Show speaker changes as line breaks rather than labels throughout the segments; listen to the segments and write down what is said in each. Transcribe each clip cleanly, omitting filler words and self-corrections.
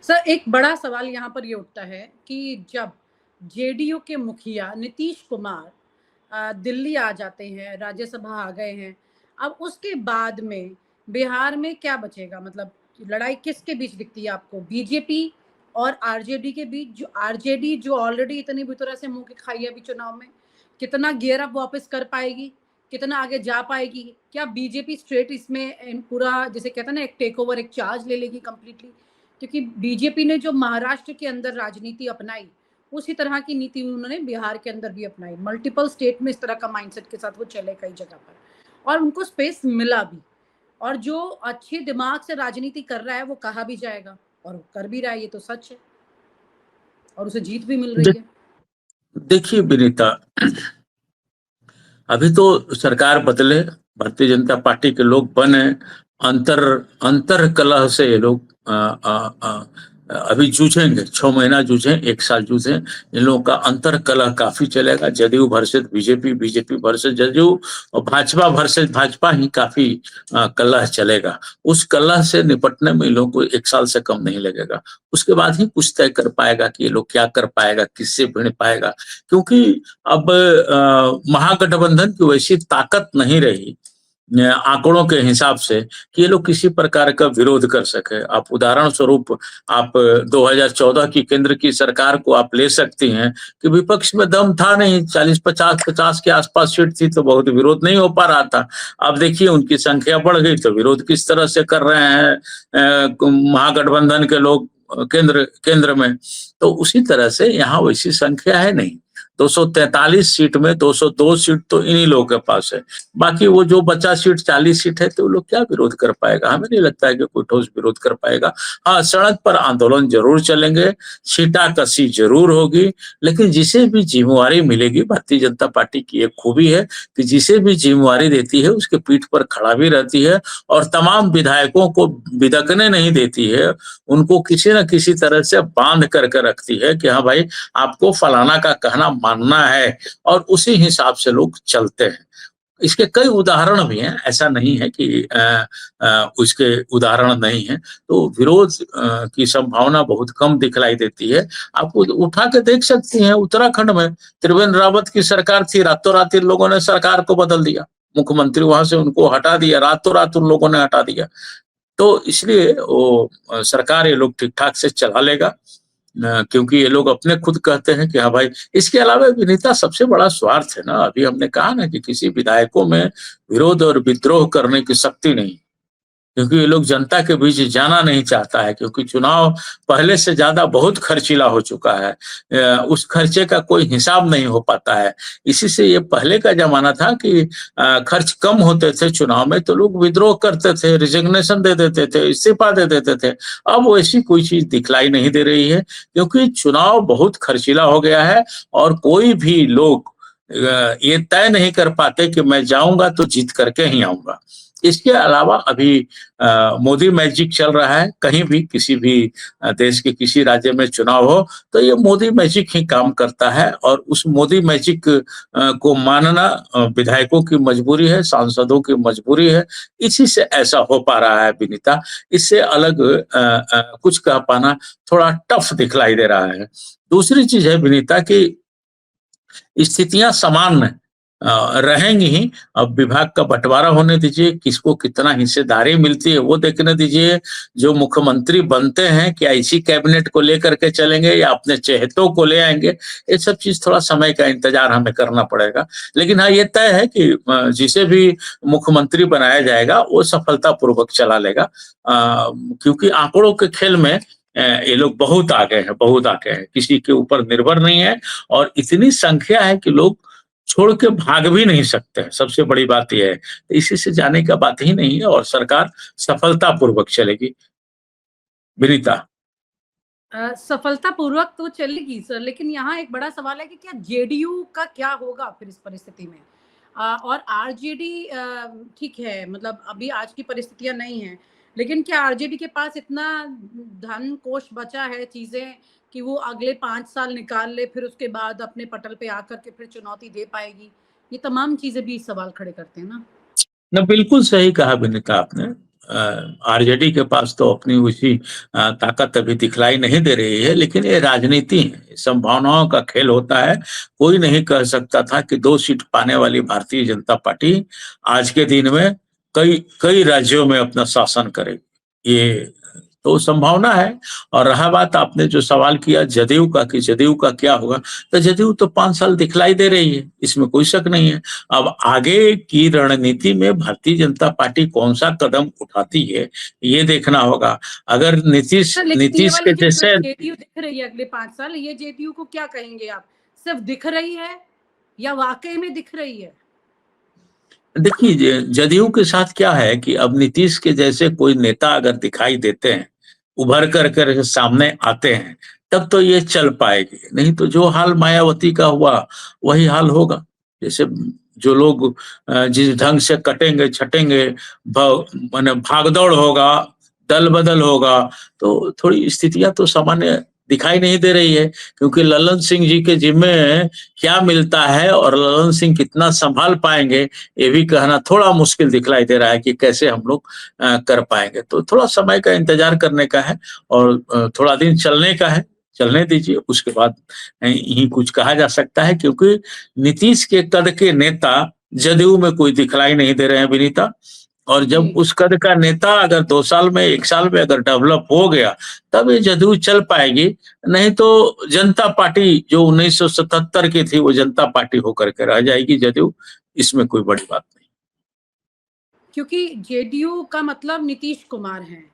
Sir एक बड़ा सवाल यहाँ पर ये उठता है कि जब जेडीयू के मुखिया नीतीश कुमार दिल्ली आ जाते हैं, राज्यसभा आ गए हैं, अब उसके बाद में बिहार में क्या बचेगा? मतलब लड़ाई किसके बीच दिखती है आपको? बीजेपी और आरजेडी के बीच, जो आरजेडी जो ऑलरेडी इतनी बुरी तरह से मुँह की खाई है अभी चुनाव में, कितना गियर अप वापस कर पाएगी? कितना आगे जा पाएगी? क्या बीजेपी स्ट्रेट इसमें पूरा जिसे कहते हैं ना एक टेक ओवर, एक चार्ज ले लेगी कंप्लीटली? क्योंकि बीजेपी ने जो महाराष्ट्र के अंदर राजनीति अपनाई, उसी तरह की नीति उन्होंने बिहार के अंदर भी अपनाई। मल्टीपल स्टेट में इस तरह का माइंडसेट के साथ वो चले कई जगह पर और उनको स्पेस मिला भी। और जो अच्छे दिमाग से राजनीति कर रहा है वो कहा भी जाएगा और वो कर भी रहा है, ये तो सच है। और उसे जीत भी मिल रही है।
देखिए विनीता, अभी तो सरकार बदले, भारतीय जनता पार्टी के लोग बने, अंतर अंतर कलह से ये लोग अभी जूझेंगे, 6 महीना जूझे, 1 साल जूझे। इन लोगों का अंतर कलह काफी चलेगा। JDU versus BJP, BJP versus JDU और भाजपा वर्सेस भाजपा ही काफी कलह चलेगा। उस कलह से निपटने में इन लोगों को 1 साल से कम नहीं लगेगा। उसके बाद ही कुछ तय कर पाएगा कि ये लोग क्या कर पाएगा, किससे भिड़ पाएगा। क्योंकि अब महागठबंधन की वैसी ताकत नहीं रही आंकड़ों के हिसाब से कि ये लोग किसी प्रकार का विरोध कर सके। आप उदाहरण स्वरूप आप 2014 की केंद्र की सरकार को आप ले सकती हैं कि विपक्ष में दम था नहीं, 40-50 के आसपास सीट थी तो बहुत विरोध नहीं हो पा रहा था। अब देखिए उनकी संख्या बढ़ गई तो विरोध किस तरह से कर रहे हैं महागठबंधन के लोग केंद्र में। तो उसी तरह से यहाँ वैसी संख्या है नहीं। 243 सीट में 202 सीट तो इन्हीं लोगों के पास है। बाकी वो जो बचा सीट 40 सीट है तो वो लोग क्या विरोध कर पाएगा? हमें नहीं लगता है कि कोई ठोस विरोध कर पाएगा। हाँ, सड़क पर आंदोलन जरूर चलेंगे, छींटाकशी जरूर होगी, लेकिन जिसे भी जिम्मेवारी मिलेगी, भारतीय जनता पार्टी की एक खूबी है कि जिसे भी जिम्मेवारी देती है उसके पीठ पर खड़ा भी रहती है और तमाम विधायकों को बिदकने नहीं देती है। उनको किसी न किसी तरह से बांध करके रखती है कि हाँ भाई, आपको फलाना का कहना मानना है, और उसी हिसाब से लोग चलते हैं। इसके कई उदाहरण भी हैं, ऐसा नहीं है कि उसके उदाहरण नहीं है। तो विरोध की संभावना बहुत कम दिखलाई देती है। आप उठा के देख सकती हैं, उत्तराखंड में त्रिवेंद्र रावत की सरकार थी, रातों रात इन लोगों ने सरकार को बदल दिया, मुख्यमंत्री वहां से उनको हटा दिया, रातों रात उन लोगों ने हटा दिया। तो इसलिए वो सरकार ये लोग ठीक ठाक से चला लेगा, क्योंकि ये लोग अपने खुद कहते हैं कि हाँ भाई। इसके अलावा विनीता, सबसे बड़ा स्वार्थ है ना, अभी हमने कहा ना कि किसी विधायकों में विरोध और विद्रोह करने की शक्ति नहीं, क्योंकि ये लोग जनता के बीच जाना नहीं चाहता है, क्योंकि चुनाव पहले से ज्यादा बहुत खर्चीला हो चुका है। उस खर्चे का कोई हिसाब नहीं हो पाता है। इसी से ये पहले का जमाना था कि खर्च कम होते थे चुनाव में तो लोग विद्रोह करते थे, रिजिग्नेशन दे देते थे, इस्तीफा दे देते थे। अब वैसी कोई चीज दिखलाई नहीं दे रही है, क्योंकि चुनाव बहुत खर्चीला हो गया है और कोई भी लोग ये तय नहीं कर पाते कि मैं जाऊंगा तो जीत करके ही आऊंगा। इसके अलावा अभी मोदी मैजिक चल रहा है। कहीं भी किसी भी देश के किसी राज्य में चुनाव हो तो ये मोदी मैजिक ही काम करता है, और उस मोदी मैजिक को मानना विधायकों की मजबूरी है, सांसदों की मजबूरी है। इसी से ऐसा हो पा रहा है विनीता। इससे अलग कुछ कह पाना थोड़ा टफ दिखलाई दे रहा है। दूसरी चीज है विनीता कि स्थितियां समान रहेंगी ही। अब विभाग का बंटवारा होने दीजिए, किसको कितना हिस्सेदारी मिलती है वो देखने दीजिए। जो मुख्यमंत्री बनते हैं क्या इसी कैबिनेट को लेकर के चलेंगे या अपने चहेतों को ले आएंगे, ये सब चीज थोड़ा समय का इंतजार हमें करना पड़ेगा। लेकिन हाँ, ये तय है कि जिसे भी मुख्यमंत्री बनाया जाएगा वो सफलतापूर्वक चला लेगा, क्योंकि आंकड़ों के खेल में ये लोग बहुत आगे हैं, बहुत आगे हैं, किसी के ऊपर निर्भर नहीं है। और इतनी संख्या है कि लोग छोड़ के भाग भी नहीं सकते हैं। सबसे बड़ी बात यह है, तो इसी से जाने का बात ही नहीं है और सरकार सफलतापूर्वक चलेगी विनीता।
सफलतापूर्वक तो चलेगी सर, लेकिन यहाँ एक बड़ा सवाल है कि क्या जेडीयू का क्या होगा फिर इस परिस्थिति में? और आरजेडी ठीक है, मतलब अभी आज की परिस्थितियां नहीं है, लेकिन क्या आरजेडी के पास इतना धन कोष बचा है चीजें कि वो अगले 5 साल निकाल ले, फिर उसके बाद अपने पटल पे आकर के फिर चुनौती दे पाएगी? ये तमाम चीजें भी सवाल खड़े करते हैं ना।
न बिल्कुल सही कहा विनीता आपने। आरजेडी के पास तो अपनी उसी ताकत अभी दिखलाई नहीं दे रही है, लेकिन ये राजनीति है, संभावनाओं का खेल होता है। कोई नहीं कह सकता था कि 2 सीट पाने वाली भारतीय जनता पार्टी आज के दिन में कई कई राज्यों में अपना शासन करेगी। ये तो संभावना है। और रहा बात आपने जो सवाल किया जदयू का कि जदयू का क्या होगा, तो जदयू तो 5 साल दिखलाई दे रही है, इसमें कोई शक नहीं है। अब आगे की रणनीति में भारतीय जनता पार्टी कौन-सा कदम उठाती है, ये देखना होगा। अगर नीतीश
सर लेकिन ये
नीतीश
वाली
के
जो
जैसे
जेडीयू दिख रही है अगले 5 साल, ये जेडीयू को क्या कहेंगे आप? सिर्फ दिख रही है या वाकई में दिख रही है?
देखिए जदयू के साथ क्या है कि अब नीतीश के जैसे कोई नेता अगर दिखाई देते हैं, उभर कर सामने आते हैं, तब तो ये चल पाएगी। नहीं तो जो हाल मायावती का हुआ, वही हाल होगा। जैसे जो लोग जिस ढंग से कटेंगे, छटेंगे, माने भागदौड़ होगा, दल-बदल होगा, तो थोड़ी स्थितियाँ तो सामान्य दिखाई नहीं दे रही है, क्योंकि लल्लन सिंह जी के जिम्मे क्या मिलता है और लल्लन सिंह कितना सँभाल पाएँगे, ये भी कहना थोड़ा मुश्किल दिखलाई दे रहा है कि कैसे हम लोग कर पाएँगे। तो थोड़ा समय का इंतज़ार करने का है और थोड़ा दिन चलने का है, चलने दीजिए, उसके बाद ही कुछ कहा जा सकता है, क्योंकि नीतीश के कद के नेता जदयू में कोई दिखलाई नहीं दे रहे हैं विनीता। और
जी।
जब उस कद का नेता अगर 2 साल में, 1 साल में अगर डेवलप हो गया, तब ये जदयू चल पाएगी। नहीं तो जनता पार्टी जो 1977 की थी, वो जनता पार्टी होकर के रह जाएगी जदयू, इसमें कोई बड़ी बात नहीं।
क्योंकि जेडीयू का मतलब नीतीश कुमार हैं।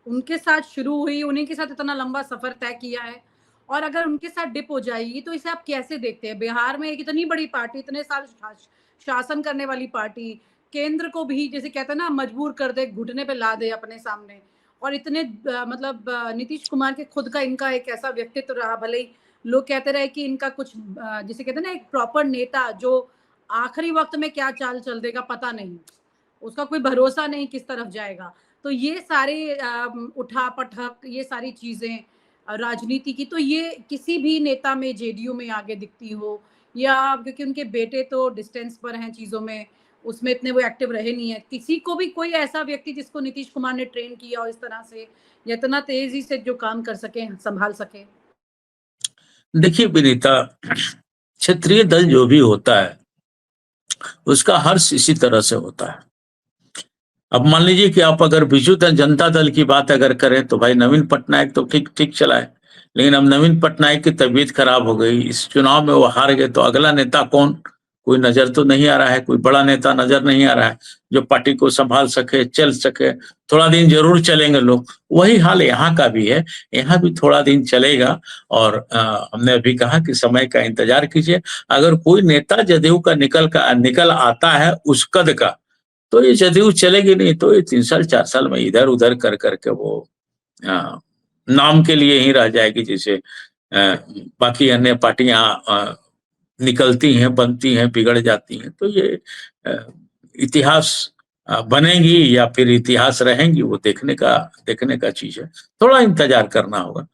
उनके साथ शुरू हुई, उन्हीं के साथ इतना लंबा सफ़र तय किया है और अगर उनके साथ डिप हो जाएगी, तो इसे आप कैसे देखते हैं? बिहार में एक इतनी बड़ी पार्टी, इतने साल शासन करने वाली पार्टी, केंद्र को भी जैसे कहते हैं ना मजबूर कर दे, घुटने पे ला दे अपने सामने और इतने मतलब नीतीश कुमार के खुद का इनका एक ऐसा व्यक्तित्व रहा, भले ही लोग कहते रहे कि इनका कुछ जिसे कहते हैं ना एक प्रॉपर नेता जो आखिरी वक़्त में क्या चाल चल देगा पता नहीं। उसका कोई भरोसा नहीं किस तरफ जाएगा। तो ये सारे उठा-पटक ये सारी चीज़ें राजनीति की तो ये किसी भी नेता में जेडीयू में आगे दिखती हो या क्योंकि उनके बेटे तो डिस्टेंस पर हैं चीज़ों में, उसमें इतने वो एक्टिव रहे नहीं है। किसी को भी कोई ऐसा व्यक्ति जिसको नीतीश कुमार ने ट्रेन किया हो इस तरह से या इतना तेज़ी से जो काम कर सके, सँभाल सके?
देखिए विनीता, क्षेत्रीय दल जो भी होता है, उसका हर्ष इसी तरह से होता है। अब मान लीजिए कि आप अगर बिजू जनता दल की बात अगर करें तो भाई नवीन पटनायक तो ठीक ठीक चला है, लेकिन अब नवीन पटनायक की तबीयत खराब हो गई, इस चुनाव में वो हार गए, तो अगला नेता कौन? कोई नजर तो नहीं आ रहा है, कोई बड़ा नेता नजर नहीं आ रहा है जो पार्टी को संभाल सके, चल सके। थोड़ा दिन जरूर चलेंगे लोग, वही हाल यहाँ का भी है। यहाँ भी थोड़ा दिन चलेगा और हमने अभी कहा कि समय का इंतजार कीजिए। अगर कोई नेता जदयू का निकल आता है उस कद का, तो ये जदयू चलेगी नहीं, तो ये 3 साल 4 साल में इधर-उधर कर के वो अ, नाम के लिए ही रह जाएगी, जैसे बाकी अन्य पार्टियाँ निकलती हैं, बनती हैं, बिगड़ जाती हैं। तो ये अ, इतिहास बनेगी या फिर इतिहास रहेंगी, वो देखने का चीज़ है। थोड़ा इंतज़ार करना होगा।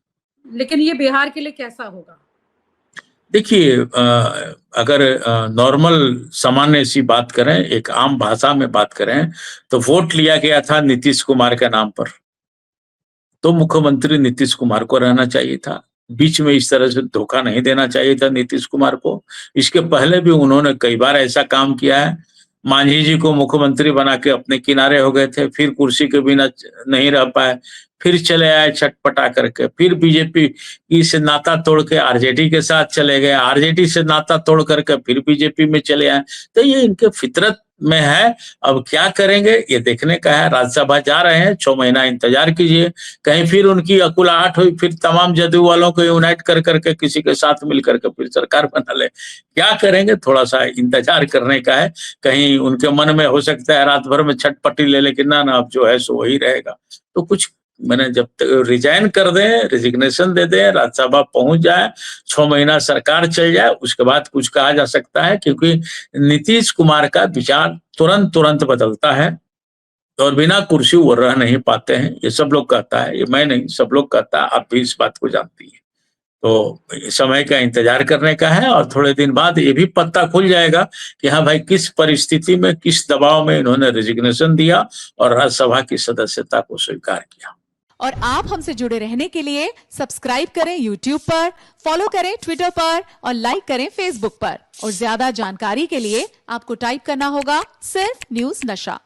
लेकिन ये बिहार के लिए कैसा होगा?
देखिए अगर नॉर्मल सामान्य सी बात करें, एक आम भाषा में बात करें, तो वोट लिया गया था नीतीश कुमार के नाम पर। तो मुख्यमंत्री नीतीश कुमार को रहना चाहिए था। बीच में इस तरह से धोखा नहीं देना चाहिए था नीतीश कुमार को। इसके पहले भी उन्होंने कई बार ऐसा काम किया है। मांझी जी को मुख्यमंत्री बना के अपने किनारे हो गए थे, फिर कुर्सी के बिना नहीं रह पाए, फिर चले आए छटपटा करके, फिर बीजेपी की से नाता तोड़ के आरजेडी के साथ चले गए, आरजेडी से नाता तोड़ करके फिर बीजेपी में चले आए। तो ये इनके फितरत में है। अब क्या करेंगे ये देखने का है। राज्यसभा जा रहे हैं, 6 महीना इंतजार कीजिए। कहीं फिर उनकी अकुलाहट हुई, फिर तमाम जदयू वालों को यूनाइट कर करके किसी के साथ मिल करके फिर सरकार बना ले। क्या करेंगे, थोड़ा-सा इंतजार करने का है। कहीं उनके मन में हो सकता है रात भर में छटपटी ले ले कि ना अब जो है सो वही रहेगा। तो कुछ मैंने जब तक रिजाइन कर दें, रेजिग्नेशन दे दें, राज्यसभा पहुँच जाए, 6 महीना सरकार चल जाए, उसके बाद कुछ कहा जा सकता है, क्योंकि नीतीश कुमार का विचार तुरंत-तुरंत बदलता है और बिना कुर्सी वो रह नहीं पाते हैं। ये सब लोग कहता है, ये मैं नहीं, सब लोग कहता है, आप भी इस बात को जानती हैं। तो समय का इंतजार करने का है और थोड़े दिन बाद ये भी पत्ता खुल जाएगा कि हाँ भाई किस परिस्थिति में, किस दबाव में इन्होंने रेजिग्नेशन दिया और राज्यसभा की सदस्यता को स्वीकार किया।
और आप हमसे जुड़े रहने के लिए सब्सक्राइब करें YouTube पर, फॉलो करें ट्विटर पर और लाइक करें Facebook पर। और ज्यादा जानकारी के लिए आपको टाइप करना होगा सिर्फ न्यूज नशा।